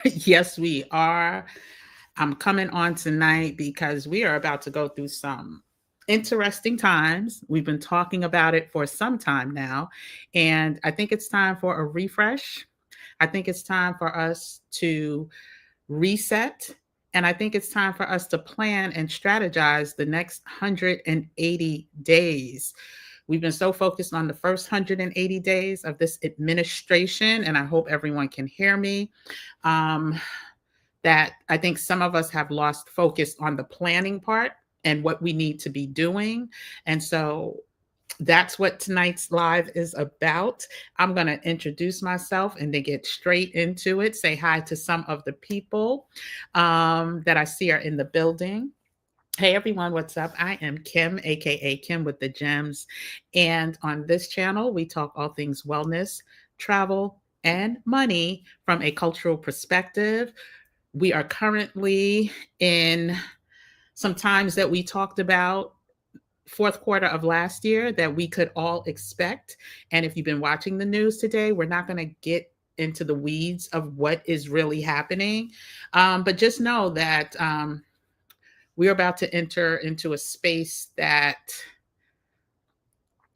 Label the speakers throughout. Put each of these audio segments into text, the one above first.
Speaker 1: Yes, we are. I'm coming on tonight because we are about to go through some interesting times. We've been talking about it for some time now, and I think it's time for a refresh. I think it's time for us to reset. And I think it's time for us to plan and strategize the next 180 days. We've been so focused on the first 180 days of this administration, and I hope everyone can hear me. Um, that I think some of us have lost focus on the planning part and what we need to be doing. And so that's what tonight's live is about. I'm going to introduce myself and then get straight into it. Say hi to some of the people that I see are in the building. Hey everyone, what's up? I am Kim, aka Kim with the Gems. And on this channel, we talk all things wellness, travel, and money from a cultural perspective. We are currently in some times that we talked about fourth quarter of last year that we could all expect. And if you've been watching the news today, we're not going to get into the weeds of what is really happening. But just know that we're about to enter into a space that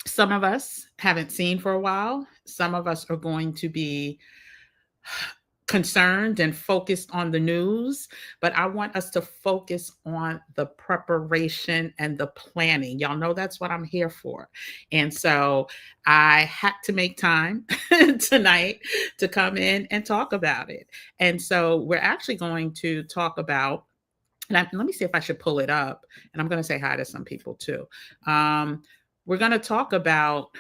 Speaker 1: some of us haven't seen for a while. Some of us are going to be concerned and focused on the news, but I want us to focus on the preparation and the planning. Y'all know that's what I'm here for. And so I had to make time tonight to come in and talk about it. And so we're actually going to talk about, let me see if I should pull it up, and I'm going to say hi to some people too. We're going to talk about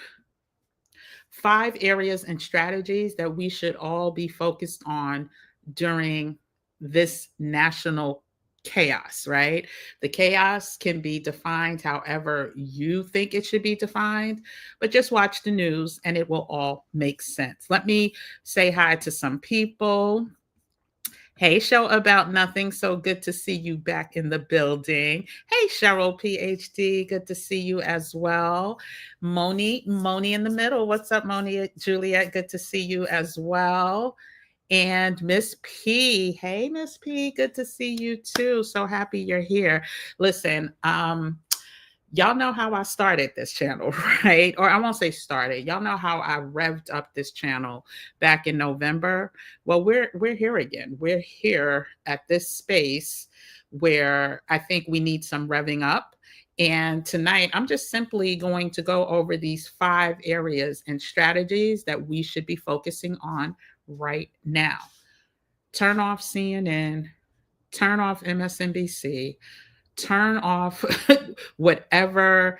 Speaker 1: 5 areas and strategies that we should all be focused on during this national chaos, right? The chaos can be defined however you think it should be defined, but just watch the news and it will all make sense. Let me say hi to some people. Hey, Show About Nothing. So good to see you back in the building. Hey, Cheryl, PhD. Good to see you as well. Moni in the middle. What's up, Moni? Juliet, good to see you as well. And Miss P. Hey, Miss P. Good to see you too. So happy you're here. Listen, y'all know how I started this channel, right? Or I won't say started. Y'all know how I revved up this channel back in November. Well, we're here again. We're here at this space where I think we need some revving up. And tonight, I'm just simply going to go over these 5 areas and strategies that we should be focusing on right now. Turn off CNN, turn off MSNBC, turn off whatever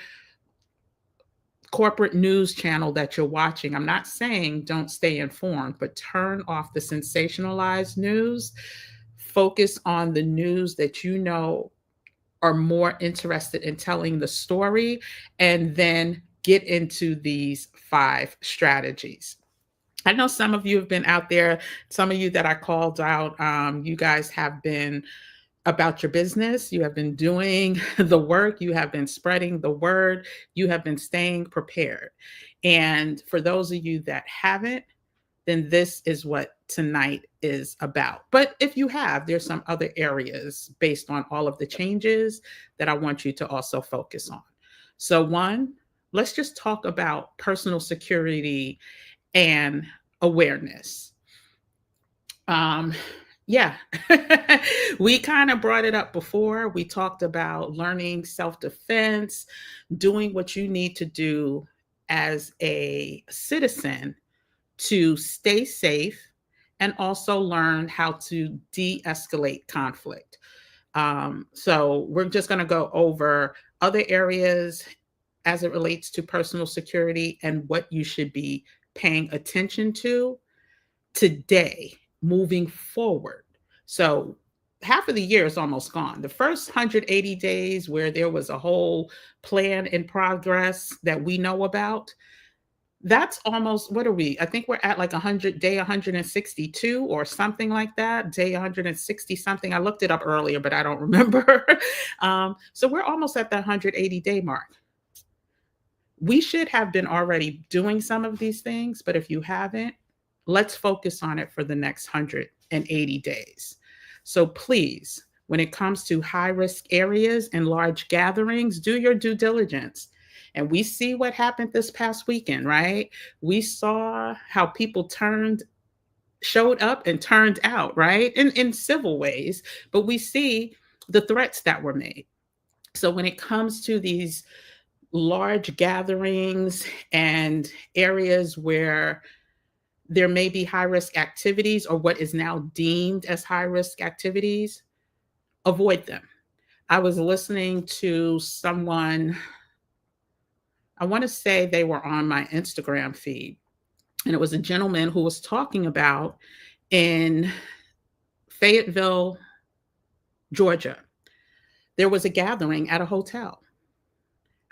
Speaker 1: corporate news channel that you're watching. I'm not saying don't stay informed, but turn off the sensationalized news. Focus on the news that you know are more interested in telling the story, and then get into these 5 strategies. I know some of you have been out there, some of you that I called out, you guys have been about your business. You have been doing the work. You have been spreading the word. You have been staying prepared. And for those of you that haven't, then this is what tonight is about. But if you have, there's some other areas based on all of the changes that I want you to also focus on. So, one, let's just talk about personal security and awareness. Um, yeah, we kind of brought it up before. We talked about learning self defense, doing what you need to do as a citizen to stay safe, and also learn how to de escalate conflict. So, we're just going to go over other areas as it relates to personal security and what you should be paying attention to today moving forward. So half of the year is almost gone. The first 180 days where there was a whole plan in progress that we know about, that's almost, what are we? I think we're at like 100 day 162 or something like that. Day 160 something. I looked it up earlier, but I don't remember. So we're almost at the 180-day mark. We should have been already doing some of these things, but if you haven't, let's focus on it for the next 180 days. So please, when it comes to high risk areas and large gatherings, do your due diligence. And we see what happened this past weekend, right? We saw how people showed up and turned out, right? In civil ways, but we see the threats that were made. So when it comes to these large gatherings and areas where there may be high risk activities or what is now deemed as high risk activities, avoid them. I was listening to someone, I want to say they were on my Instagram feed, and it was a gentleman who was talking about in Fayetteville, Georgia, there was a gathering at a hotel.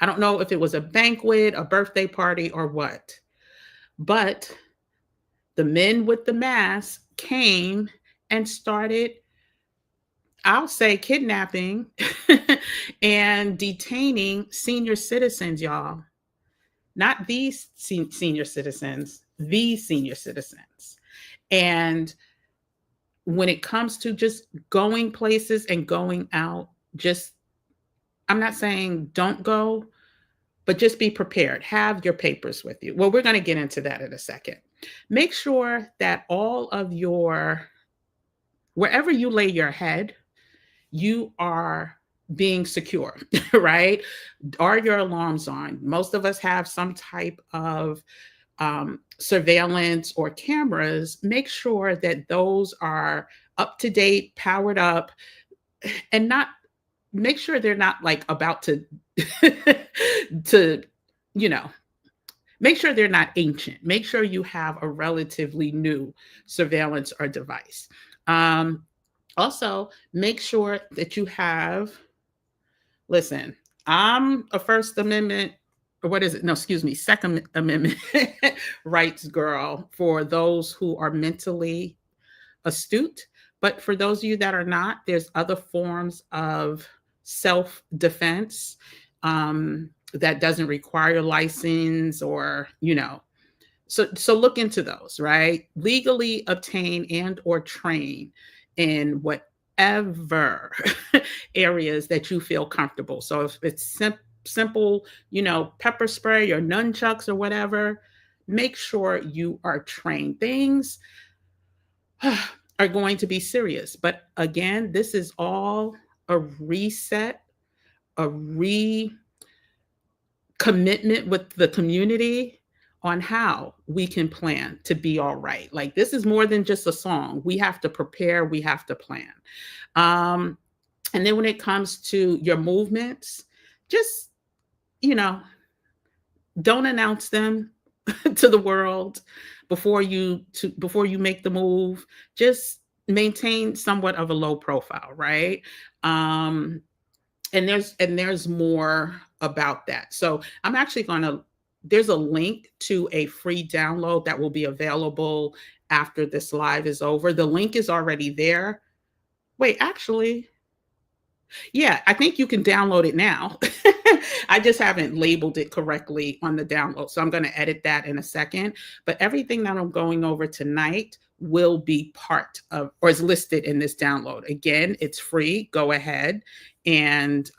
Speaker 1: I don't know if it was a banquet, a birthday party, or what, but the men with the masks came and started, I'll say, kidnapping and detaining senior citizens, y'all. Not these senior citizens, these senior citizens. And when it comes to just going places and going out, just, I'm not saying don't go, but just be prepared. Have your papers with you. Well, we're going to get into that in a second. Make sure that all of wherever you lay your head, you are being secure, right? Are your alarms on? Most of us have some type of surveillance or cameras. Make sure that those are up to date, powered up, and not, make sure they're not like about to to, you know, make sure they're not ancient. Make sure you have a relatively new surveillance or device. Also, make sure that you have, listen, I'm a First Amendment, or what is it? No, excuse me, Second Amendment rights girl for those who are mentally astute. But for those of you that are not, there's other forms of self-defense that doesn't require license or, so look into those, right? Legally obtain and or train in whatever areas that you feel comfortable. So if it's simple, pepper spray or nunchucks or whatever, make sure you are trained. Things are going to be serious. But again, this is all a reset, a recommitment with the community on how we can plan to be all right. Like, this is more than just a song. We have to prepare, we have to plan. And then when it comes to your movements, just, don't announce them to the world before you make the move. Just maintain somewhat of a low profile, right? And there's more about that. So I'm actually there's a link to a free download that will be available after this live is over. The link is already there. Wait, actually, yeah, I think you can download it now. I just haven't labeled it correctly on the download. So I'm going to edit that in a second. But everything that I'm going over tonight will be part of, or is listed in this download. Again, it's free. Go ahead and,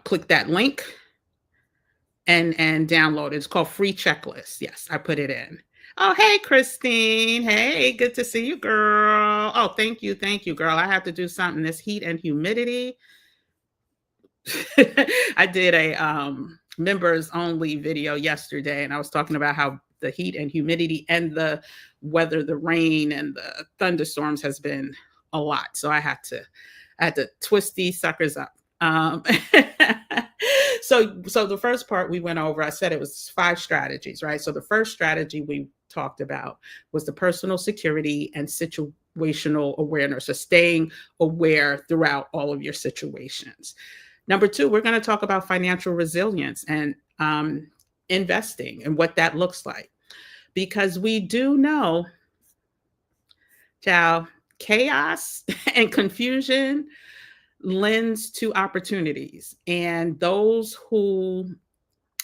Speaker 1: click that link and download it. It's called Free Checklist. Yes, I put it in. Oh, hey, Christine. Hey, good to see you, girl. Oh, thank you, girl. I have to do something. This heat and humidity. I did a members only video yesterday, and I was talking about how the heat and humidity and the weather, the rain and the thunderstorms has been a lot. So I had to twist these suckers up. So the first part we went over, I said it was 5 strategies, right? So the first strategy we talked about was the personal security and situational awareness, so staying aware throughout all of your situations. Number 2, we're going to talk about financial resilience and investing and what that looks like. Because we do know, chaos and confusion lends to opportunities. And those who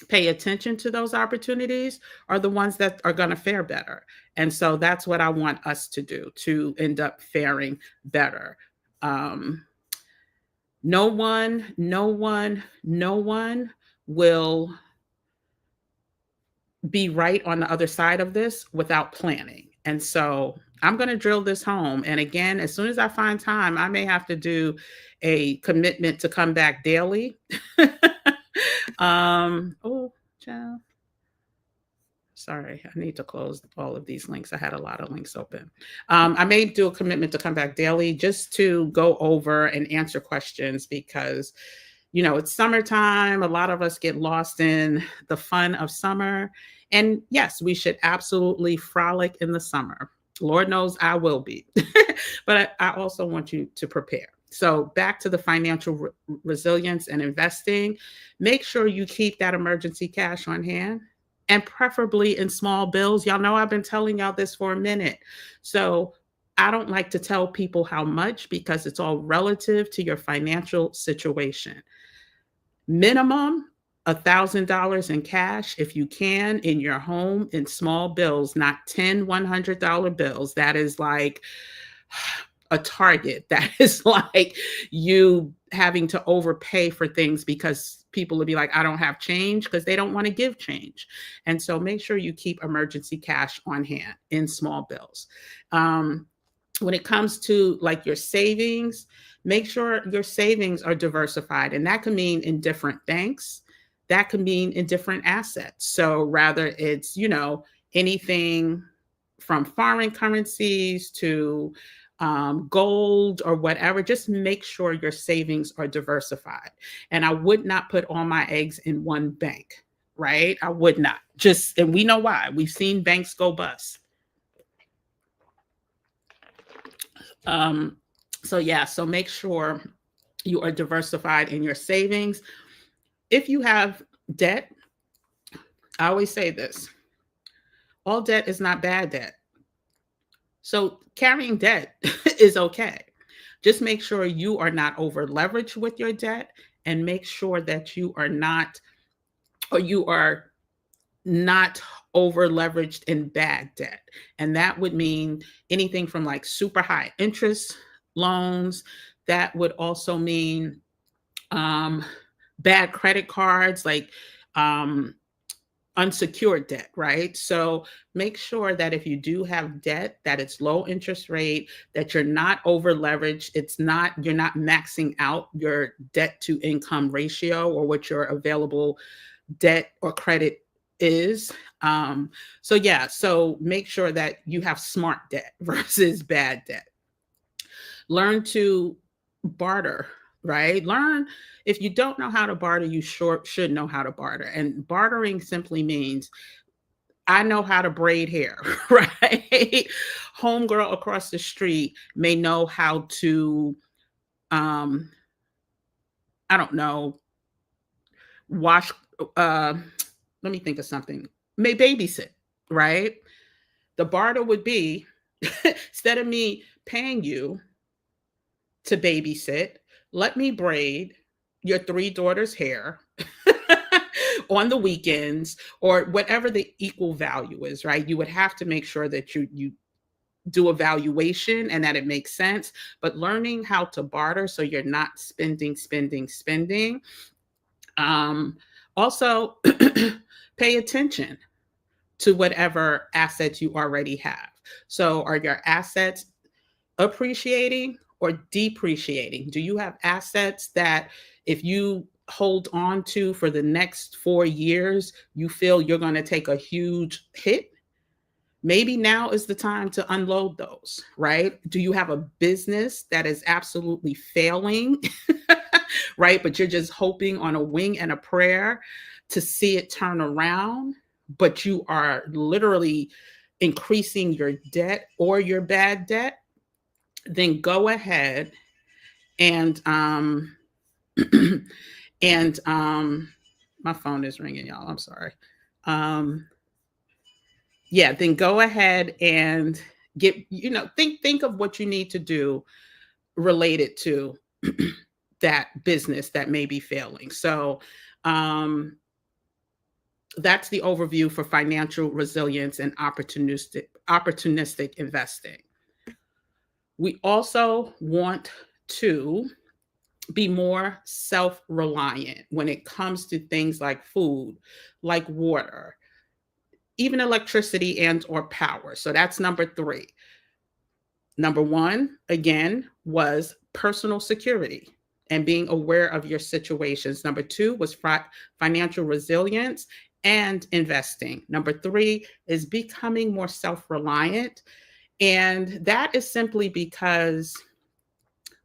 Speaker 1: pay attention to those opportunities are the ones that are going to fare better. And so that's what I want us to do to end up faring better. Um, no one will be right on the other side of this without planning. And so I'm going to drill this home. And again, as soon as I find time, I may have to do a commitment to come back daily. Oh, child. Sorry, I need to close all of these links. I had a lot of links open. I may do a commitment to come back daily just to go over and answer questions because, it's summertime. A lot of us get lost in the fun of summer. And yes, we should absolutely frolic in the summer. Lord knows I will be. But I also want you to prepare. So back to the financial resilience and investing, make sure you keep that emergency cash on hand and preferably in small bills. Y'all know I've been telling y'all this for a minute. So I don't like to tell people how much because it's all relative to your financial situation. Minimum $1,000 in cash if you can in your home in small bills, not 10 $100 bills. That is like a target. That is like you having to overpay for things because people will be like, I don't have change because they don't want to give change. And so make sure you keep emergency cash on hand in small bills. When it comes to like your savings, make sure your savings are diversified. And that can mean in different banks, that can mean in different assets. So rather it's, anything from foreign currencies to gold or whatever, just make sure your savings are diversified. And I would not put all my eggs in one bank, right? I would not. And we know why. We've seen banks go bust. So make sure you are diversified in your savings. If you have debt, I always say this, all debt is not bad debt. So carrying debt is okay. Just make sure you are not over leveraged with your debt and make sure that you are not over leveraged in bad debt. And that would mean anything from like super high interest loans. That would also mean bad credit cards, like unsecured debt, right? So make sure that if you do have debt, that it's low interest rate, that you're not over leveraged. You're not maxing out your debt to income ratio or what your available debt or credit is. So make sure that you have smart debt versus bad debt. Learn to barter, right? If you don't know how to barter, you should know how to barter. And bartering simply means I know how to braid hair, right? Homegirl across the street may know how to, I don't know, wash, let me think of something, may babysit, right? The barter would be instead of me paying you to babysit, let me braid your 3 daughters' hair on the weekends or whatever the equal value is, right? You would have to make sure that you do evaluation and that it makes sense, but learning how to barter so you're not spending. Also, pay attention to whatever assets you already have. So are your assets appreciating or depreciating? Do you have assets that if you hold on to for the next 4 years, you feel you're going to take a huge hit? Maybe now is the time to unload those, right? Do you have a business that is absolutely failing, right? But you're just hoping on a wing and a prayer to see it turn around, but you are literally increasing your debt or your bad debt? Then go ahead and and my phone is ringing, y'all. I'm sorry. Then go ahead and think of what you need to do related to that business that may be failing. So That's the overview for financial resilience and opportunistic investing. We also want to be more self-reliant when it comes to things like food, like water, even electricity and or power. So that's number 3. Number 1, again, was personal security and being aware of your situations. Number 2 was financial resilience and investing. Number 3 is becoming more self-reliant. And that is simply because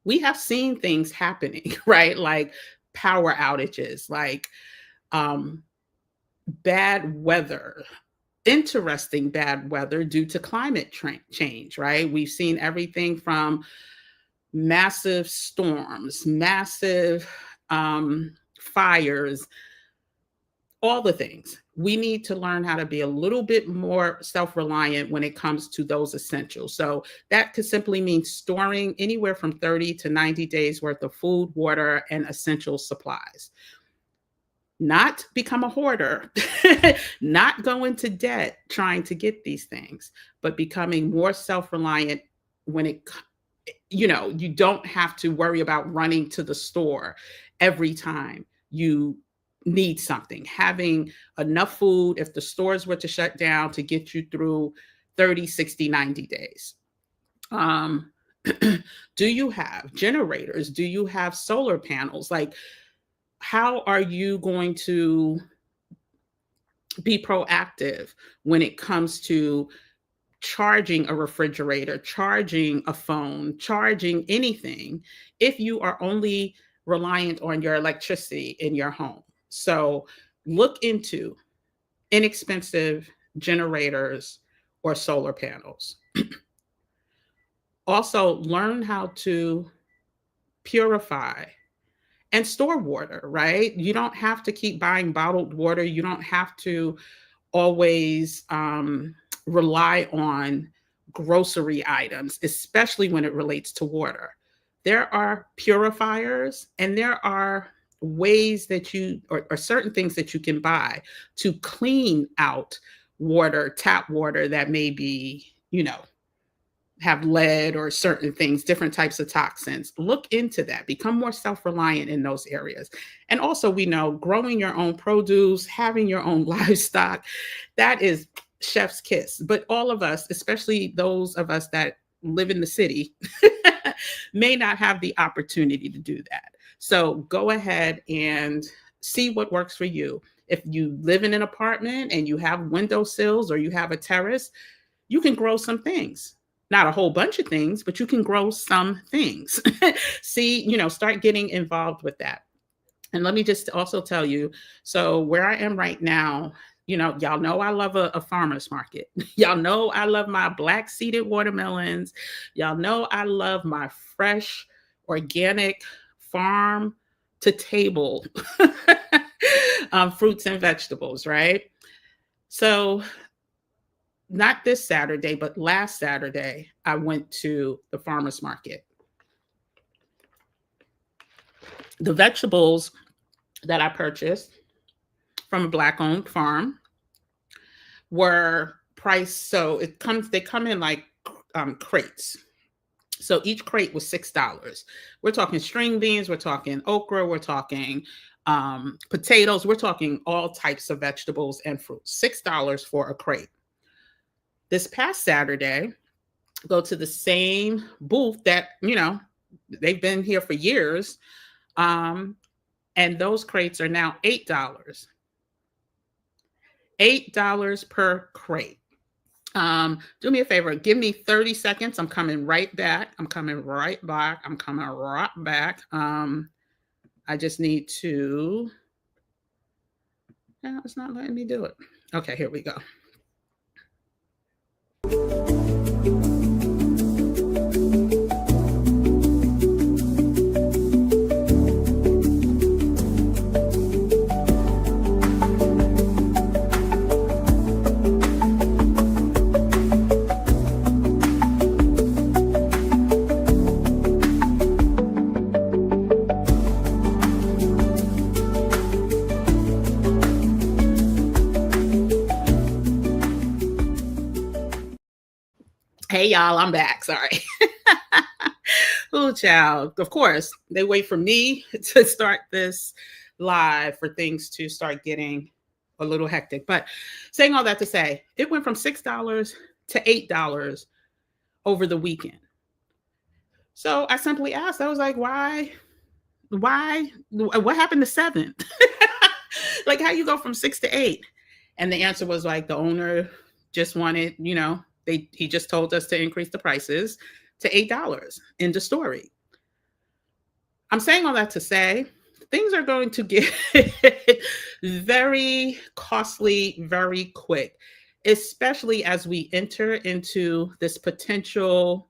Speaker 1: we have seen things happening, right? Like power outages, like bad weather, interesting bad weather due to climate change, right? We've seen everything from massive storms, massive fires, all the things. We need to learn how to be a little bit more self-reliant when it comes to those essentials. So that could simply mean storing anywhere from 30 to 90 days worth of food, water, and essential supplies. Not become a hoarder, not go into debt trying to get these things, but becoming more self-reliant when you don't have to worry about running to the store every time you need something. Having enough food, if the stores were to shut down, to get you through 30, 60, 90 days. Do you have generators? Do you have solar panels? Like, how are you going to be proactive when it comes to charging a refrigerator, charging a phone, charging anything, if you are only reliant on your electricity in your home? So look into inexpensive generators or solar panels. Also, learn how to purify and store water, right? You don't have to keep buying bottled water. You don't have to always rely on grocery items, especially when it relates to water. There are purifiers and there are ways that or certain things that you can buy to clean out water, tap water that may be, have lead or certain things, different types of toxins. Look into that. Become more self-reliant in those areas. And also, we know growing your own produce, having your own livestock, that is chef's kiss. But all of us, especially those of us that live in the city, may not have the opportunity to do that. So go ahead and see what works for you. If you live in an apartment and you have windowsills or you have a terrace, you can grow some things. Not a whole bunch of things, but you can grow some things. Start getting involved with that. And let me just also tell you, so where I am right now, y'all know I love a farmer's market. Y'all know I love my black seeded watermelons. Y'all know I love my fresh, organic, farm to table fruits and vegetables, right? So not this Saturday, but last Saturday, I went to the farmer's market. The vegetables that I purchased from a Black-owned farm were priced, so they come in like crates. So each crate was $6. We're talking string beans, we're talking okra, we're talking potatoes, we're talking all types of vegetables and fruits. $6 for a crate. This past Saturday, go to the same booth that, they've been here for years. And those crates are now $8. $8 per crate. Do me a favor, give me 30 seconds. I'm coming right back. I just need to, no, it's not letting me do it. Okay, here we go. Hey, y'all, I'm back. Sorry. Oh, child. Of course, they wait for me to start this live for things to start getting a little hectic. But saying all that to say, it went from $6 to $8 over the weekend. So I simply asked, I was like, why? What happened to 7? Like, how you go from 6 to 8? And the answer was like, the owner just wanted, he just told us to increase the prices to $8 in the story. I'm saying all that to say things are going to get very costly very quick, especially as we enter into this potential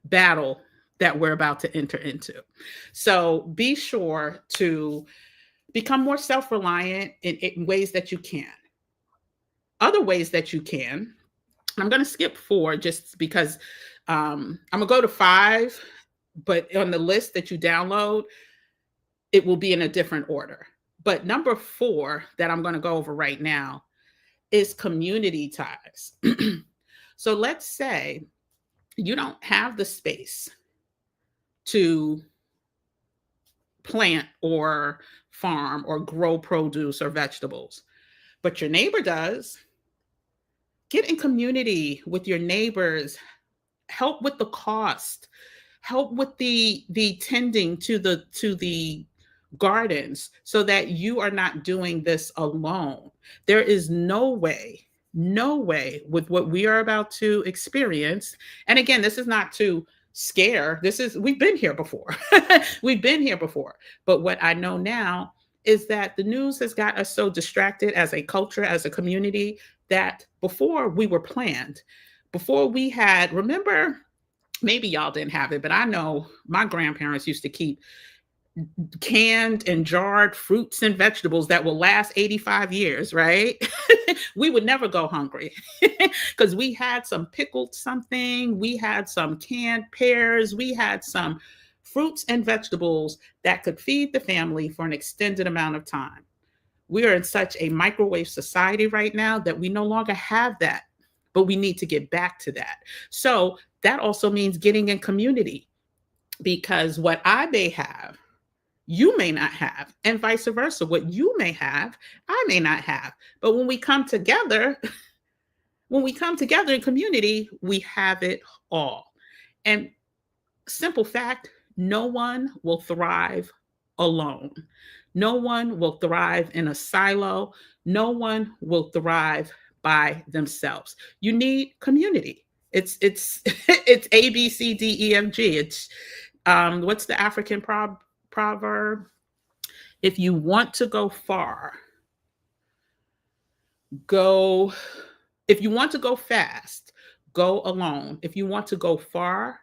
Speaker 1: battle that we're about to enter into. So be sure to become more self-reliant in ways that you can. Other ways that you can, I'm going to skip 4 just because I'm going to go to 5, but on the list that you download, it will be in a different order. But number 4 that I'm going to go over right now is community ties. So let's say you don't have the space to plant or farm or grow produce or vegetables, but your neighbor does. Get in community with your neighbors, help with the cost, help with the tending to the gardens so that you are not doing this alone. There is no way with what we are about to experience. And again, this is not to scare. We've been here before. We've been here before. But what I know now is that the news has got us so distracted as a culture, as a community, that before we were planned, before we had, remember, maybe y'all didn't have it, but I know my grandparents used to keep canned and jarred fruits and vegetables that will last 85 years, right? We would never go hungry because we had some pickled something, we had some canned pears, we had some fruits and vegetables that could feed the family for an extended amount of time. We are in such a microwave society right now that we no longer have that, but we need to get back to that. So that also means getting in community, because what I may have, you may not have, and vice versa. What you may have, I may not have. But when we come together, in community, we have it all. And simple fact, no one will thrive alone. No one will thrive in a silo. No one will thrive by themselves. You need community. It's it's A, B, C, D, E, F, G. It's what's the African proverb? If you want to go far, go. If you want to go fast, go alone. If you want to go far,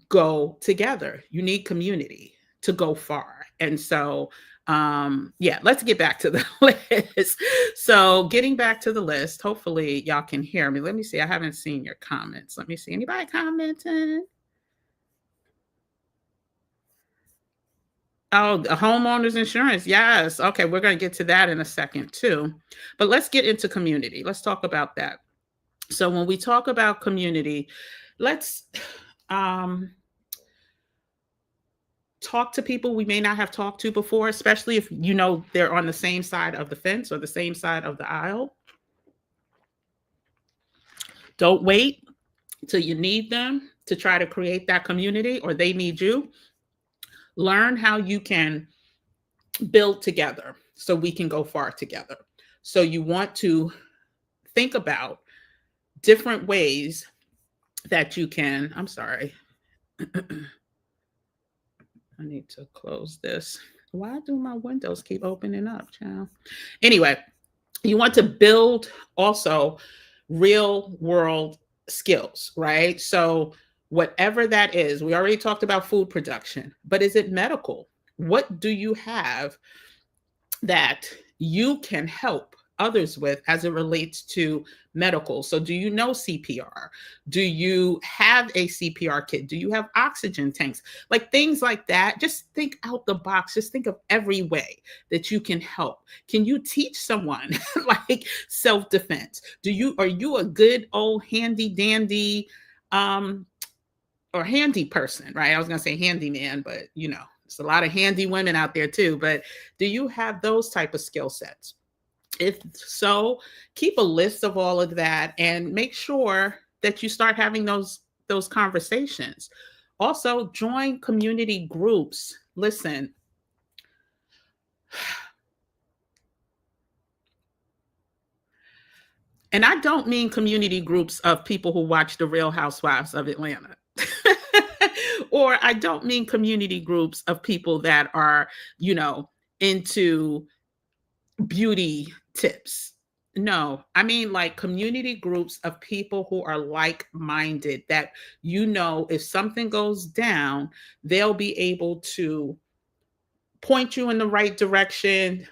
Speaker 1: go together. You need community to go far. And so, let's get back to the list. So getting back to the list, hopefully y'all can hear me. Let me see. I haven't seen your comments. Let me see. Anybody commenting? Oh, the homeowners insurance. Yes. Okay. We're going to get to that in a second too. But let's get into community. Let's talk about that. So when we talk about community, let's talk to people we may not have talked to before, especially if you know they're on the same side of the fence or the same side of the aisle. Don't wait till you need them to try to create that community, or they need you. Learn how you can build together so we can go far together. So you want to think about different ways that you can, I'm sorry. I need to close this. Why do my windows keep opening up, child? Anyway, you want to build also real world skills, right? So whatever that is, we already talked about food production, but is it medical? What do you have that you can help others with as it relates to medical. So, do you know CPR? Do you have a CPR kit? Do you have oxygen tanks? Like things like that. Just think out the box. Just think of every way that you can help. Can you teach someone like self-defense? Are you a good old handy dandy um or handy person, right? I was going to say handyman, but there's a lot of handy women out there too. But do you have those type of skill sets? If so, keep a list of all of that and make sure that you start having those conversations. Also, join community groups. Listen, and I don't mean community groups of people who watch The Real Housewives of Atlanta. Or I don't mean community groups of people that are, into beauty tips. No, I mean like community groups of people who are like-minded, that if something goes down, they'll be able to point you in the right direction,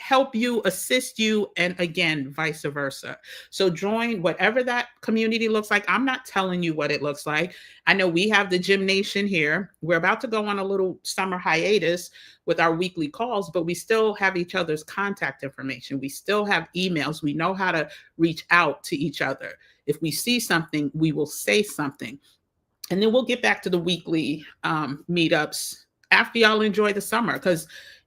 Speaker 1: help you, assist you, and again, vice versa. So join whatever that community looks like. I'm not telling you what it looks like. I know we have the Gym Nation here. We're about to go on a little summer hiatus with our weekly calls, but we still have each other's contact information. We still have emails. We know how to reach out to each other. If we see something, we will say something. And then we'll get back to the weekly meetups after y'all enjoy the summer, because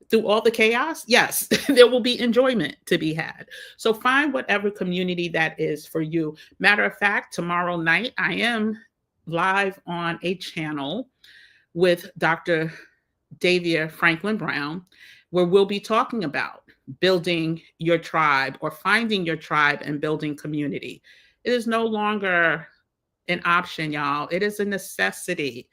Speaker 1: through all the chaos, yes, there will be enjoyment to be had. So find whatever community that is for you. Matter of fact, tomorrow night, I am live on a channel with Dr. Davia Franklin Brown, where we'll be talking about building your tribe, or finding your tribe and building community. It is no longer an option, y'all. It is a necessity.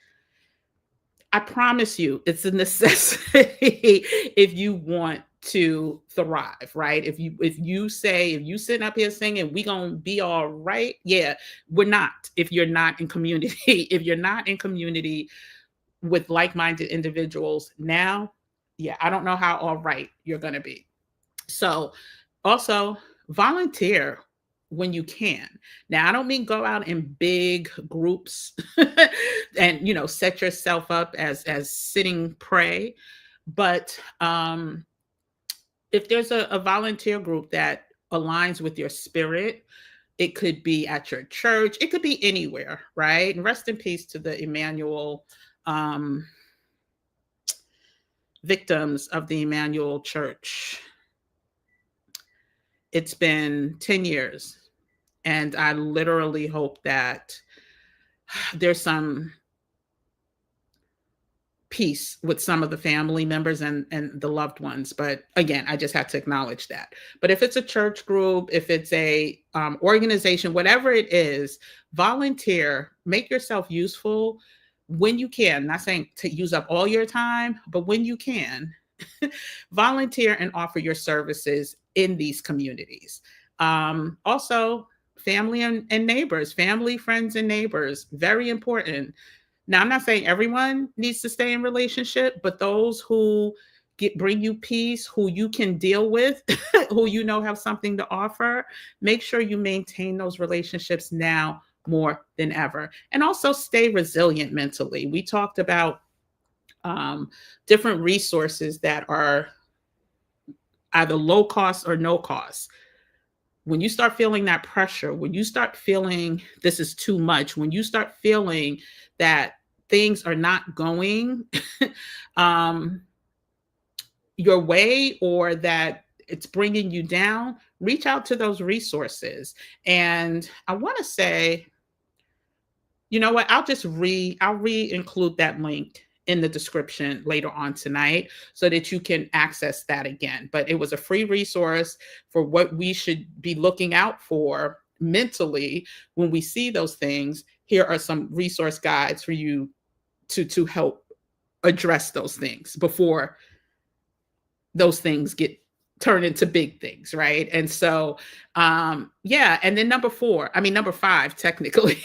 Speaker 1: I promise you, it's a necessity if you want to thrive, right? If you sitting up here singing, we gonna be all right. Yeah, we're not. If you're not in community, if you're not in community with like-minded individuals now, yeah, I don't know how all right you're gonna be. So also volunteer when you can. Now, I don't mean go out in big groups and set yourself up as sitting prey, but if there's a volunteer group that aligns with your spirit, it could be at your church, it could be anywhere, right? And rest in peace to the Emmanuel victims of the Emmanuel Church. It's been 10 years, and I literally hope that there's some peace with some of the family members and the loved ones. But again, I just have to acknowledge that. But if it's a church group, if it's a organization, whatever it is, volunteer, make yourself useful when you can. I'm not saying to use up all your time, but when you can, volunteer and offer your services in these communities. Also, family and neighbors, family, friends, and neighbors, very important. Now, I'm not saying everyone needs to stay in relationship, but those who bring you peace, who you can deal with, who have something to offer, make sure you maintain those relationships now more than ever. And also stay resilient mentally. We talked about different resources that are either low cost or no cost. When you start feeling that pressure, when you start feeling this is too much, when you start feeling that things are not going your way, or that it's bringing you down, reach out to those resources. And I want to say, you know what, I'll re-include that link in the description later on tonight so that you can access that again. But it was a free resource for what we should be looking out for mentally when we see those things. Here are some resource guides for you to help address those things before those things get turned into big things, right? And so, yeah. And then number 5, technically,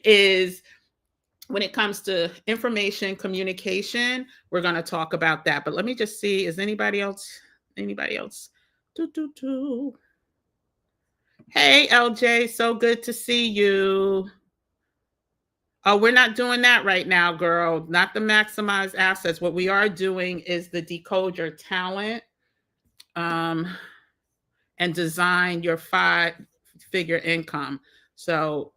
Speaker 1: is when it comes to information communication. We're going to talk about that. But let me just see, is anybody else Hey, LJ, so good to see you. Oh, we're not doing that right now, girl. Not the maximize assets. What we are doing is the decode your talent um, and design your 5-figure income. So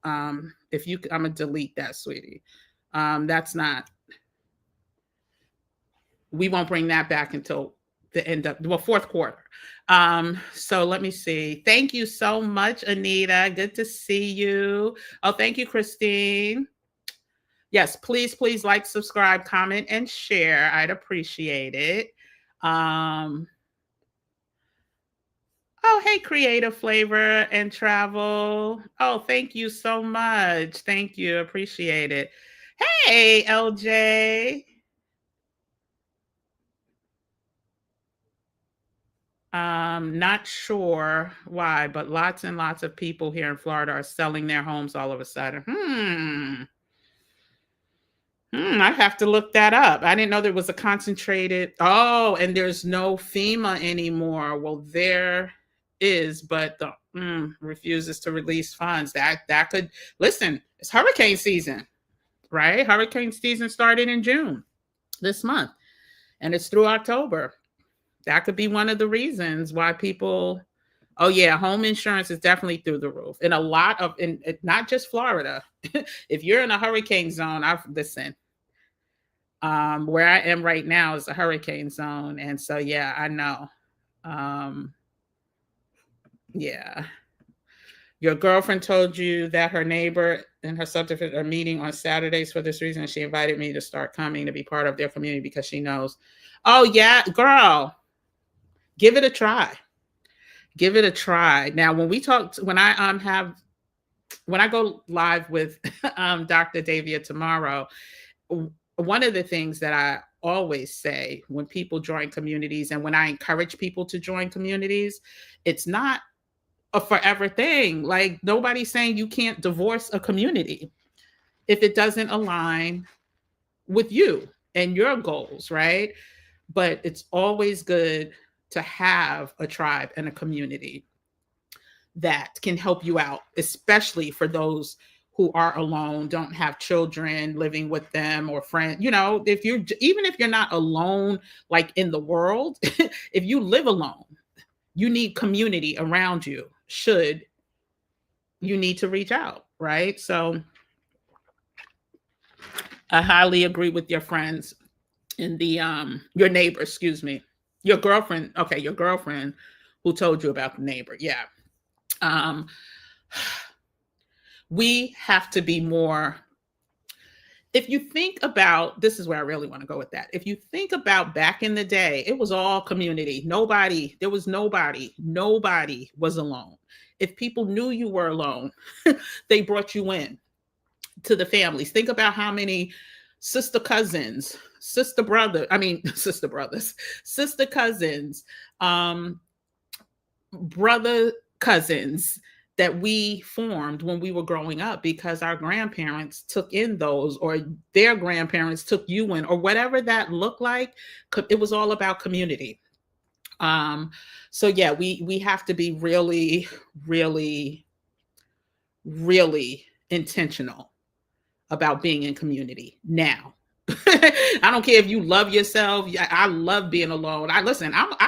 Speaker 1: if you, I'm gonna delete that, sweetie. That's not. We won't bring that back until the end of fourth quarter. So let me see. Thank you so much, Anita. Good to see you. Oh, thank you, Christine. Yes, please, please like, subscribe, comment, and share. I'd appreciate it. Oh, hey, Creative Flavor and Travel. Oh, thank you so much. Thank you. Appreciate it. Hey, LJ. Not sure why, but lots and lots of people here in Florida are selling their homes all of a sudden. I have to look that up. I didn't know there was a concentrated. Oh, and there's no FEMA anymore. Well, there is, but the refuses to release funds. That could listen. It's hurricane season, right? Hurricane season started in June this month, and it's through October. That could be one of the reasons why people. Oh yeah, home insurance is definitely through the roof, and a lot of, in not just Florida. If you're in a hurricane zone, I've listen. Where I am right now is a hurricane zone, and so yeah, I know. Um, yeah, your girlfriend told you that her neighbor and her subdivision are meeting on Saturdays for this reason. She invited me to start coming to be part of their community because she knows. Oh yeah, girl, give it a try. Give it a try. Now, when we talk, when I go live with Dr. Davia tomorrow, one of the things that I always say when people join communities and when I encourage people to join communities, it's not a forever thing. Like nobody's saying you can't divorce a community if it doesn't align with you and your goals, right? But it's always good to have a tribe and a community that can help you out, especially for those who are alone, don't have children living with them or friends. You know, if you're, even if you're not alone, like in the world, if you live alone, you need community around you. Should you need to reach out, right? So I highly agree with your friends in the your neighbor, excuse me, your girlfriend. Okay, your girlfriend who told you about the neighbor. Yeah. Um, we have to be more. If you think about, this is where I really want to go with that. If you think about back in the day, it was all community. There was nobody was alone. If people knew you were alone, they brought you in to the families. Think about how many sister cousins, sister brothers, sister cousins, brother cousins that we formed when we were growing up because our grandparents took in those, or their grandparents took you in, or whatever that looked like. It was all about community. So yeah, we have to be really, really, really intentional about being in community now. I don't care if you love yourself. I love being alone. I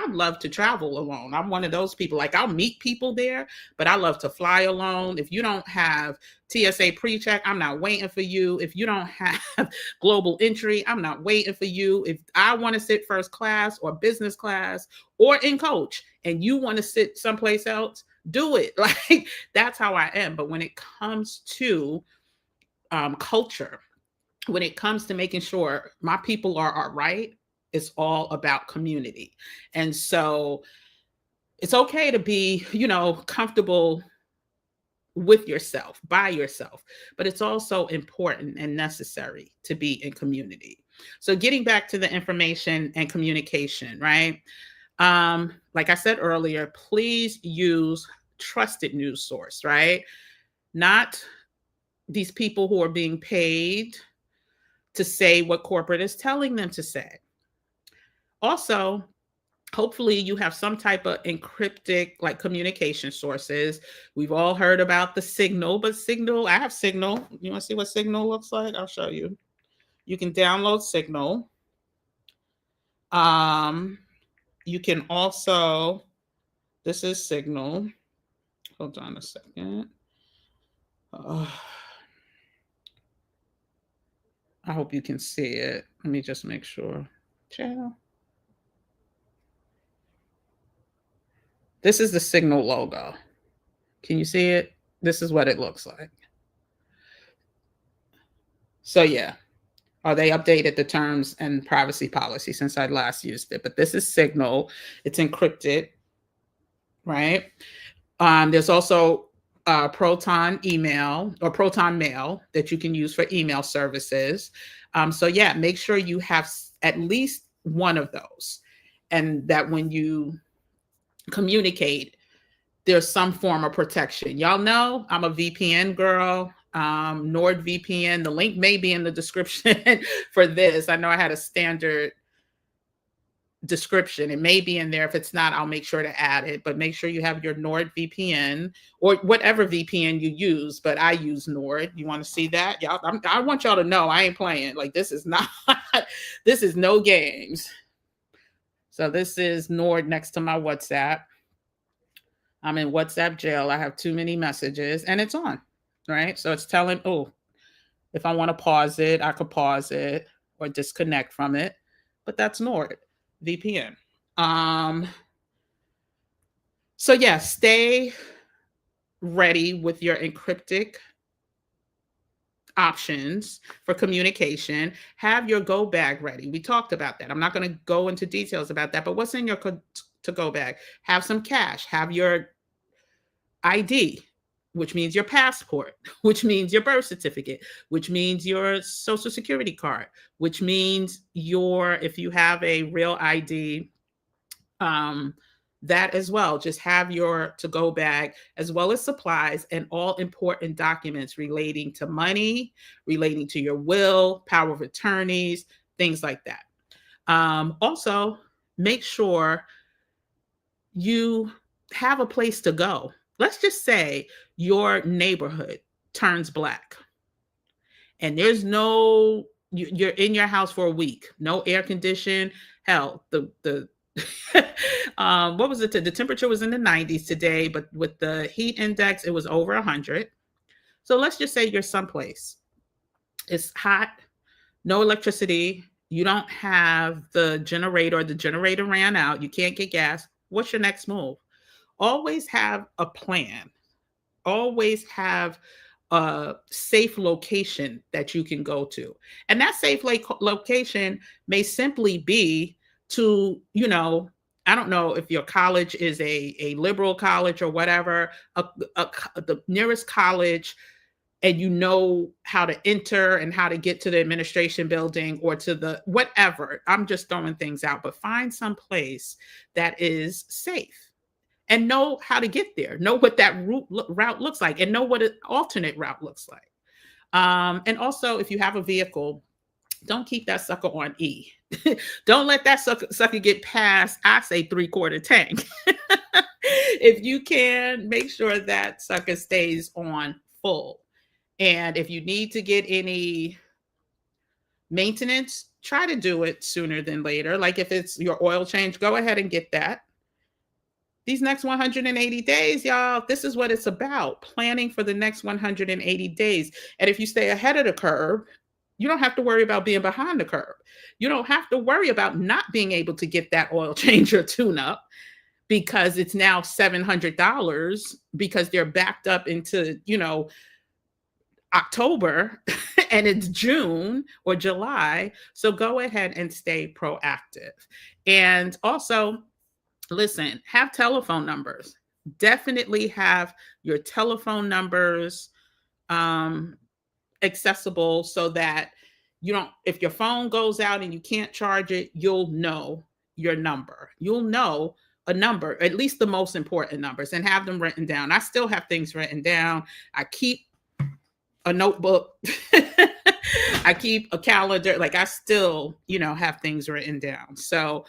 Speaker 1: love to travel alone. I'm one of those people. Like I'll meet people there, but I love to fly alone. If you don't have TSA pre-check, I'm not waiting for you. If you don't have global entry, I'm not waiting for you. If I want to sit first class or business class or in coach and you want to sit someplace else, do it. Like that's how I am. But when it comes to culture, when it comes to making sure my people are all right, it's all about community. And so it's okay to be, comfortable with yourself, by yourself, but it's also important and necessary to be in community. So getting back to the information and communication, right? Like I said earlier, please use trusted news source, right? Not these people who are being paid to say what corporate is telling them to say. Also, hopefully you have some type of encrypted like communication sources. We've all heard about the Signal, but Signal, I have Signal. You want to see what Signal looks like? I'll show you. You can download Signal. You can also, this is Signal. Hold on a second. I hope you can see it. Let me just make sure. Channel. This is the Signal logo. Can you see it? This is what it looks like. So yeah, they updated the terms and privacy policy since I last used it. But this is Signal. It's encrypted, right? There's also Proton email or Proton Mail that you can use for email services. So yeah, make sure you have at least one of those, and that when you communicate, there's some form of protection. Y'all know I'm a VPN girl. NordVPN. The link may be in the description for this. I know I had a standard description. It may be in there. If it's not, I'll make sure to add it. But make sure you have your NordVPN or whatever VPN you use. But I use Nord. You want to see that? Y'all, I want y'all to know I ain't playing. Like, this is not, this is no games. So this is Nord next to my WhatsApp. I'm in WhatsApp jail. I have too many messages and it's on, right? So it's telling, oh, if I want to pause it, I could pause it or disconnect from it. But that's Nord VPN. So yeah, stay ready with your encrypted options for communication. Have your go bag ready. We talked about that. I'm not going to go into details about that, but what's in your to go bag? Have some cash. Have your ID, which means your passport, which means your birth certificate, which means your social security card, which means if you have a real ID, that as well. Just have your to-go bag, as well as supplies and all important documents relating to money, relating to your will, power of attorneys, things like that. Also, make sure you have a place to go. Let's just say your neighborhood turns black and there's you're in your house for a week, no air condition. Hell, the what was it? The temperature was in the 90s today, but with the heat index, it was over 100. So let's just say you're someplace. It's hot, no electricity. You don't have the generator ran out. You can't get gas. What's your next move? Always have a plan. Always have a safe location that you can go to. And that safe location may simply be to, I don't know if your college is a liberal college or whatever, the nearest college, and you know how to enter and how to get to the administration building or to the whatever. I'm just throwing things out, but find some place that is safe and know how to get there. Know what that route looks like and know what an alternate route looks like. And also, if you have a vehicle, don't keep that sucker on E. Don't let that sucker get past, I say, 3/4 tank. If you can, make sure that sucker stays on full. And if you need to get any maintenance, try to do it sooner than later. Like if it's your oil change, go ahead and get that. These next 180 days, y'all, this is what it's about. Planning for the next 180 days. And if you stay ahead of the curve, you don't have to worry about being behind the curve. You don't have to worry about not being able to get that oil change or tune up because it's now $700 because they're backed up into, October and it's June or July. So go ahead and stay proactive. And also, listen, have telephone numbers. Definitely have your telephone numbers accessible so that if your phone goes out and you can't charge it, you'll know your number. You'll know a number, at least the most important numbers, and have them written down. I still have things written down. I keep a notebook. I keep a calendar. Like I still, have things written down. So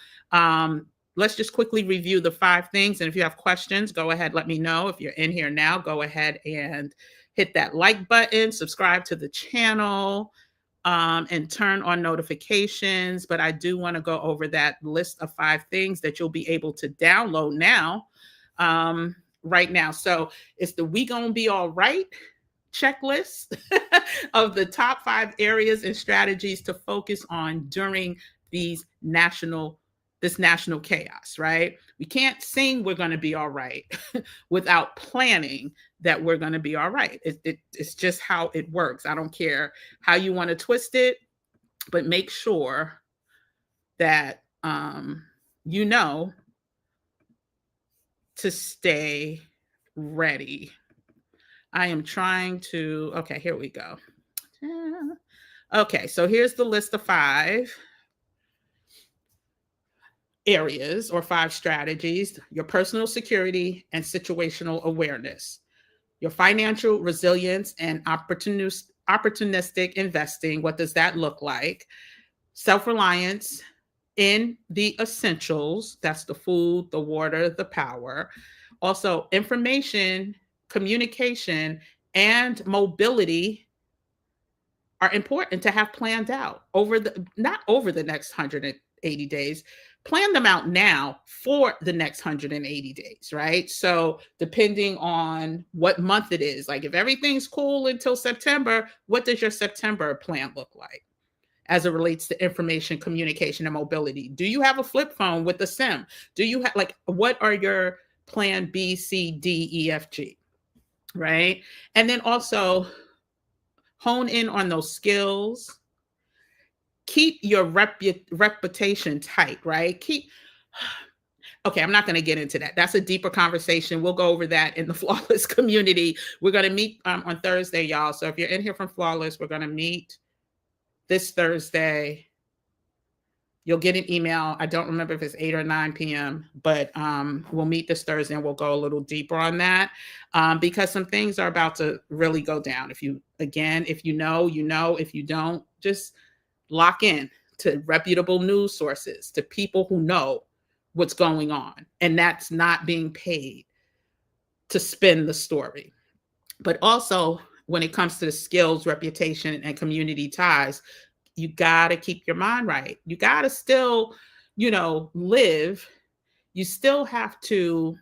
Speaker 1: let's just quickly review the 5 things. And if you have questions, go ahead, let me know. If you're in here now, go ahead and hit that like button, subscribe to the channel, and turn on notifications. But I do want to go over that list of 5 things that you'll be able to download now, right now. So it's the We Gonna Be All Right checklist of the top 5 areas and strategies to focus on during this national chaos, right? We can't sing "We're going to be all right" without planning that we're going to be all right. It's just how it works. I don't care how you want to twist it, but make sure that you know to stay ready. I am trying to, okay, here we go. Okay, so here's the list of 5 areas or 5 strategies: your personal security and situational awareness, your financial resilience and opportunistic investing. What does that look like? Self-reliance in the essentials. That's the food, the water, the power. Also, information, communication, and mobility are important to have planned out not over the next 180 days. Plan them out now for the next 180 days, right? So depending on what month it is, like if everything's cool until September, what does your September plan look like as it relates to information, communication, and mobility? Do you have a flip phone with a SIM? Do you have, like, what are your plan B, C, D, E, F, G, right? And then also hone in on those skills. Keep your reputation tight, right? Okay, I'm not going to get into that. That's a deeper conversation. We'll go over that in the Flawless community. We're going to meet on Thursday, y'all. So if you're in here from Flawless, we're going to meet this Thursday. You'll get an email. I don't remember if it's 8 or 9 p.m., but we'll meet this Thursday and we'll go a little deeper on that, because some things are about to really go down. If you know, you know. If you don't, just lock in to reputable news sources, to people who know what's going on, and that's not being paid to spin the story. But also, when it comes to the skills, reputation, and community ties, you got to keep your mind right. You got to still, live. You still have to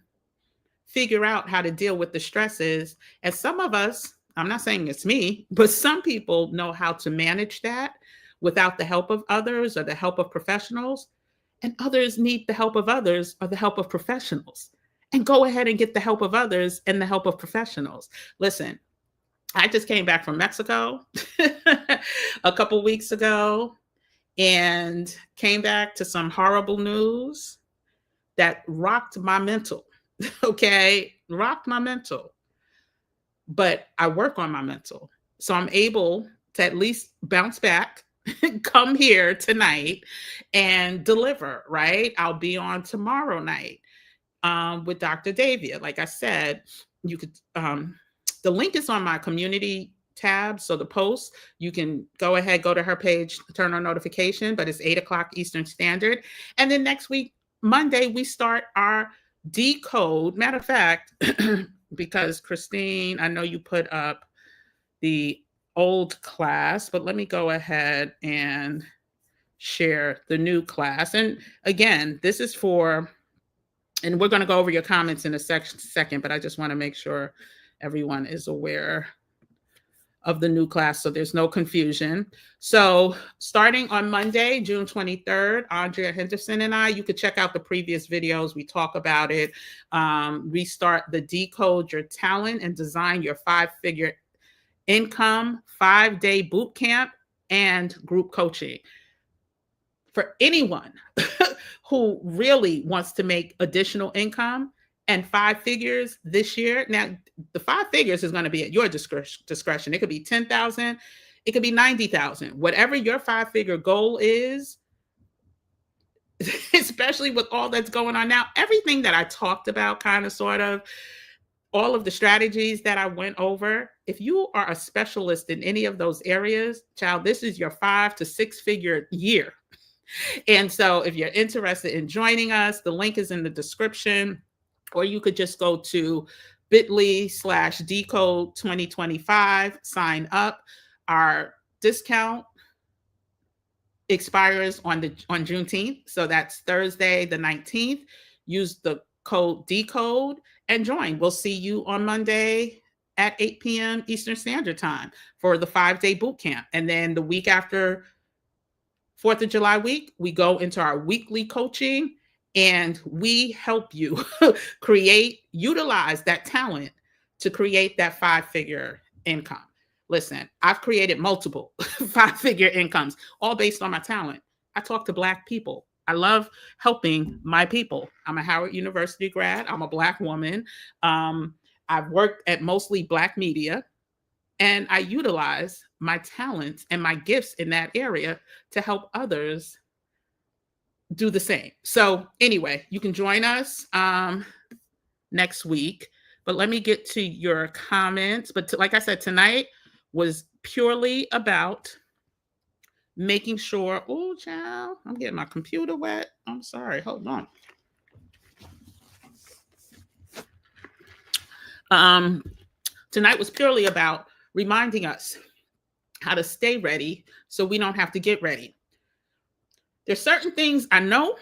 Speaker 1: figure out how to deal with the stresses. And some of us, I'm not saying it's me, but some people know how to manage that without the help of others or the help of professionals. And others need the help of others or the help of professionals. And go ahead and get the help of others and the help of professionals. Listen, I just came back from Mexico a couple weeks ago and came back to some horrible news that rocked my mental. Okay, rocked my mental. But I work on my mental. So I'm able to at least bounce back, come here tonight and deliver, right? I'll be on tomorrow night with Dr. Davia. Like I said, you could, the link is on my community tab. So the post, you can go ahead, go to her page, turn on notification, but it's 8:00 Eastern Standard. And then next week, Monday, we start our decode. Matter of fact, because Christine, I know you put up the old class, but let me go ahead and share the new class. And again, this is for, and we're going to go over your comments in a second, but I just want to make sure everyone is aware of the new class so there's no confusion. So starting on Monday, June 23rd, Andrea Henderson and I, you could check out the previous videos. We talk about it. We start the Decode Your Talent and Design Your 5-Figure Income 5-day boot camp and group coaching for anyone who really wants to make additional income and 5 figures this year. Now, the 5 figures is going to be at your discretion. It could be 10,000, it could be 90,000. Whatever your 5-figure goal is, especially with all that's going on now, everything that I talked about, kind of, sort of, all of the strategies that I went over, if you are a specialist in any of those areas, child, this is your 5 to 6 figure year. And so if you're interested in joining us, the link is in the description, or you could just go to bit.ly/decode 2025, sign up. Our discount expires on Juneteenth. So that's Thursday, the 19th. Use the code decode and join. We'll see you on Monday at 8 p.m. Eastern Standard Time for the 5-day boot camp. And then the week after 4th of July week, we go into our weekly coaching and we help you utilize that talent to create that 5-figure income. Listen, I've created multiple 5-figure incomes, all based on my talent. I talk to Black people. I love helping my people. I'm a Howard University grad. I'm a Black woman. I've worked at mostly Black media, and I utilize my talents and my gifts in that area to help others do the same. So anyway, you can join us next week. But let me get to your comments. But like I said, tonight was purely about making sure, oh, child, I'm getting my computer wet. I'm sorry. Hold on. Tonight was purely about reminding us how to stay ready so we don't have to get ready. There's certain things I know,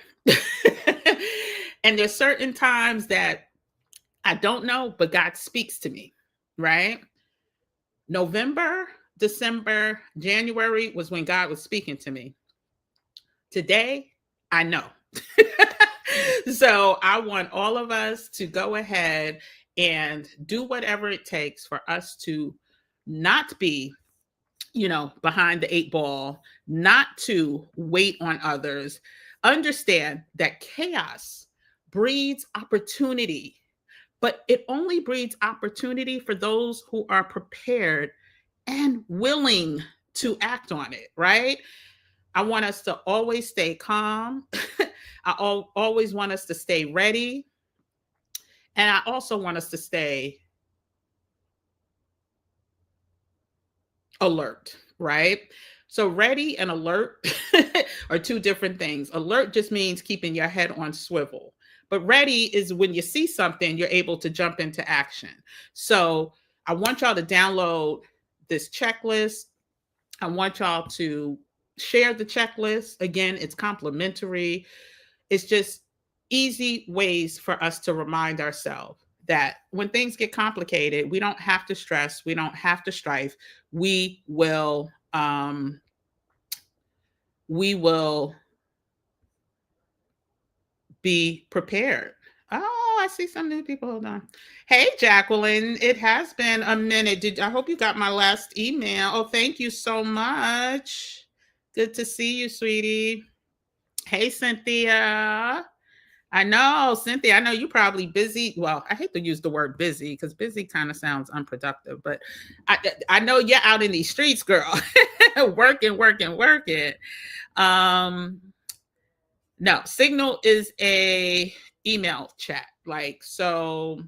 Speaker 1: and there's certain times that I don't know, but God speaks to me, right? November, December, January was when God was speaking to me. Today, I know. So I want all of us to go ahead and do whatever it takes for us to not be, behind the 8 ball, not to wait on others. Understand that chaos breeds opportunity, but it only breeds opportunity for those who are prepared and willing to act on it, right? I want us to always stay calm. I always want us to stay ready. And I also want us to stay alert, right? So ready and alert are two different things. Alert just means keeping your head on swivel. But ready is when you see something, you're able to jump into action. So I want y'all to download this checklist. I want y'all to share the checklist. Again, it's complimentary. It's just easy ways for us to remind ourselves that when things get complicated, we don't have to stress. We don't have to strive. We will be prepared. Oh, I see some new people. Hold on. Hey, Jacqueline, it has been a minute. I hope you got my last email. Oh, thank you so much. Good to see you, sweetie. Hey, Cynthia. I know, Cynthia, I know you're probably busy. Well, I hate to use the word busy because busy kind of sounds unproductive, but I know you're out in these streets, girl, working. No, Signal is a email chat. So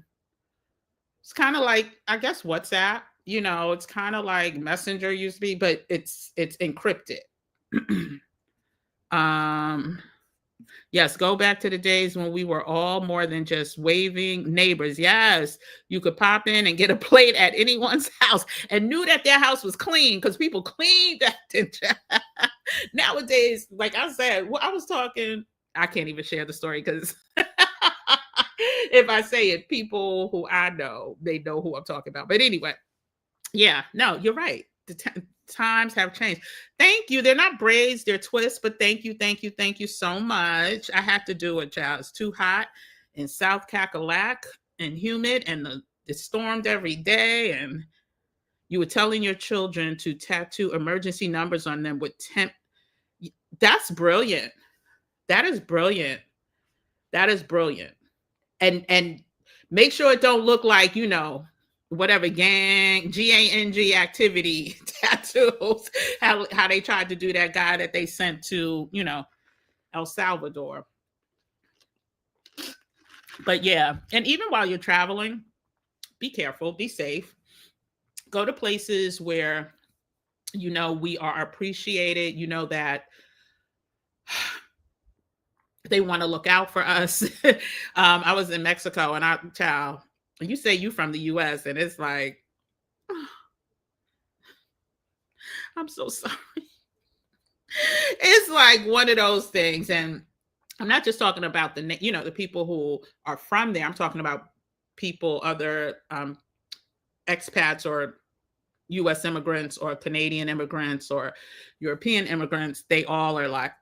Speaker 1: it's kind of like, I guess, WhatsApp, it's kind of like Messenger used to be, but it's encrypted. Yes, go back to the days when we were all more than just waving neighbors. Yes, you could pop in and get a plate at anyone's house and knew that their house was clean because people cleaned that. Nowadays, like I said, I was talking, I can't even share the story because if I say it, people who I know, they know who I'm talking about. But anyway, yeah, no, you're right. Times have changed. Thank you. They're not braids, they're twists, but thank you so much. I have to do it, child. It's too hot in South Cackalack and humid, and it stormed every day. And you were telling your children to tattoo emergency numbers on them with temp. That's brilliant. That is brilliant. And make sure it don't look like, whatever gang activity tattoos, how they tried to do that guy that they sent to, El Salvador. But yeah, and even while you're traveling, be careful, be safe. Go to places where, we are appreciated, that They want to look out for us. I was in Mexico, and child, you say you from the US, and it's like, "Oh, I'm so sorry." It's like one of those things. And I'm not just talking about the people who are from there. I'm talking about people, other expats or US immigrants or Canadian immigrants or European immigrants. They all are like,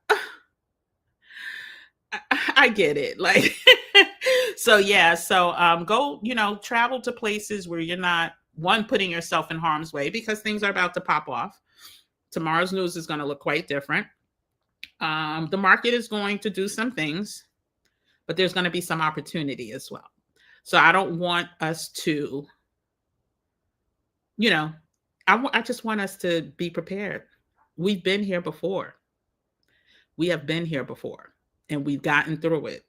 Speaker 1: I get it. Like, so yeah. So go, travel to places where you're not, one, putting yourself in harm's way, because things are about to pop off. Tomorrow's news is going to look quite different. The market is going to do some things, but there's going to be some opportunity as well. So I don't want us to, I just want us to be prepared. We've been here before. We have been here before, and we've gotten through it.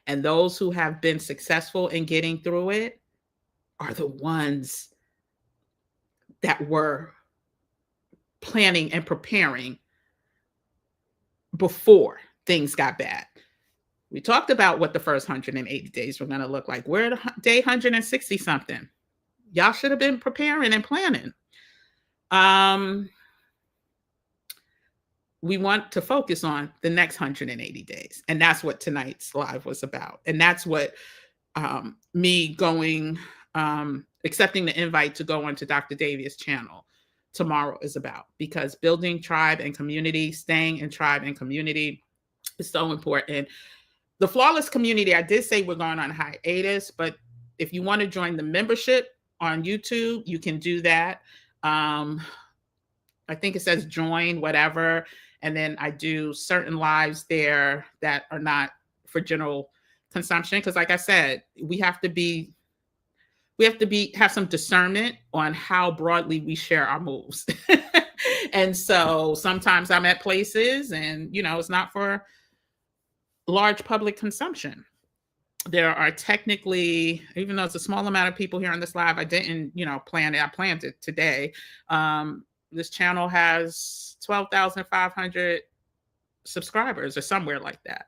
Speaker 1: And those who have been successful in getting through it are the ones that were planning and preparing before things got bad. We talked about what the first 180 days were going to look like. We're at day 160 something. Y'all should have been preparing and planning. We want to focus on the next 180 days. And that's what tonight's live was about. And that's what me going, accepting the invite to go onto Dr. Davia's channel tomorrow is about, because building tribe and community, staying in tribe and community is so important. The Flawless community, I did say we're going on hiatus, but if you want to join the membership on YouTube, you can do that. I think it says join, whatever. And then I do certain lives there that are not for general consumption. Because like I said, we have to have some discernment on how broadly we share our moves. And so sometimes I'm at places and, it's not for large public consumption. There are technically, even though it's a small amount of people here on this live, I didn't, plan it. I planned it today. This channel has 12,500 subscribers or somewhere like that.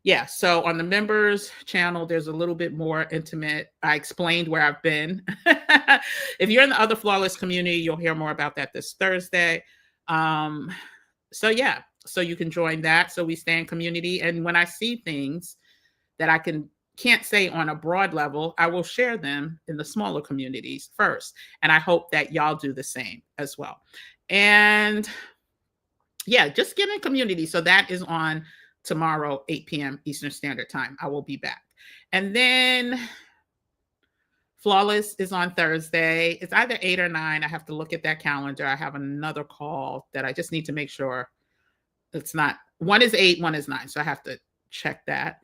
Speaker 1: Yeah. So on the members channel, there's a little bit more intimate. I explained where I've been. If you're in the other Flawless community, you'll hear more about that this Thursday. So yeah, so you can join that. So we stay in community. And when I see things that I can't say on a broad level, I will share them in the smaller communities first. And I hope that y'all do the same as well. And yeah, just get in community. So that is on tomorrow, 8 p.m. Eastern Standard Time. I will be back. And then Flawless is on Thursday. It's either 8 or 9. I have to look at that calendar. I have another call that I just need to make sure it's not. One is 8, one is 9. So I have to check that.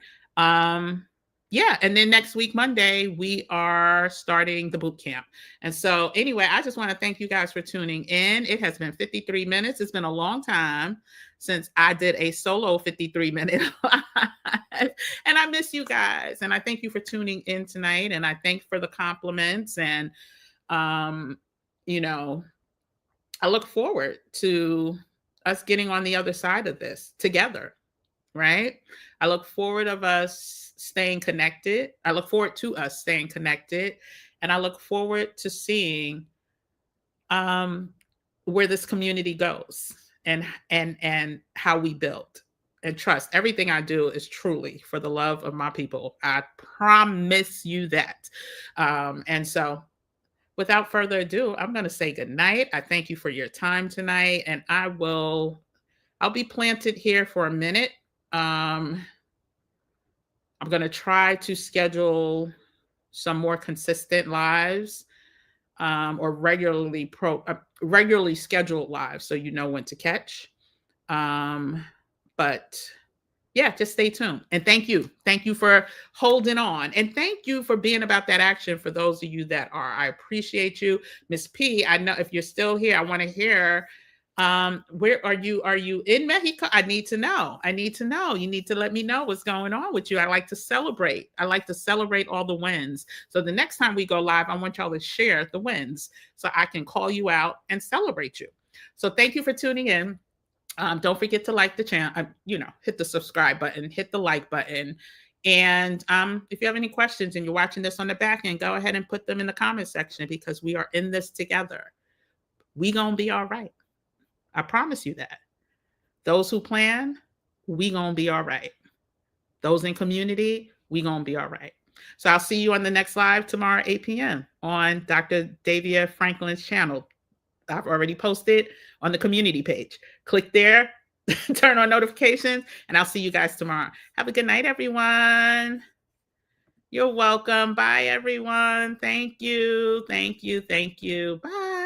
Speaker 1: Yeah. And then next week, Monday, we are starting the boot camp. And so anyway, I just want to thank you guys for tuning in. It has been 53 minutes. It's been a long time since I did a solo 53-minute live. And I miss you guys. And I thank you for tuning in tonight. And I thank for the compliments. And, I look forward to us getting on the other side of this together. Right? I look forward to us staying connected. And I look forward to seeing where this community goes and how we build. And trust, everything I do is truly for the love of my people. I promise you that. And so without further ado, I'm going to say good night. I thank you for your time tonight. And I'll be planted here for a minute. I'm going to try to schedule some more consistent lives, or regularly scheduled lives, so you know when to catch. But yeah, just stay tuned. And thank you for holding on, and thank you for being about that action. For those of you that are, I appreciate you. Miss P, I know if you're still here, I want to hear. Where are you? Are you in Mexico? I need to know. You need to let me know what's going on with you. I like to celebrate. All the wins. So the next time we go live, I want y'all to share the wins so I can call you out and celebrate you. So thank you for tuning in. Don't forget to like the channel, hit the subscribe button, hit the like button. And if you have any questions and you're watching this on the back end, go ahead and put them in the comment section, because we are in this together. We gonna be all right. I promise you that. Those who plan, we gonna be all right. Those in community, we gonna be all right. So I'll see you on the next live tomorrow, 8 p.m. on Dr. Davia Franklin's channel. I've already posted on the community page. Click there, turn on notifications, and I'll see you guys tomorrow. Have a good night, everyone. You're welcome. Bye, everyone. Thank you. Thank you. Thank you. Bye.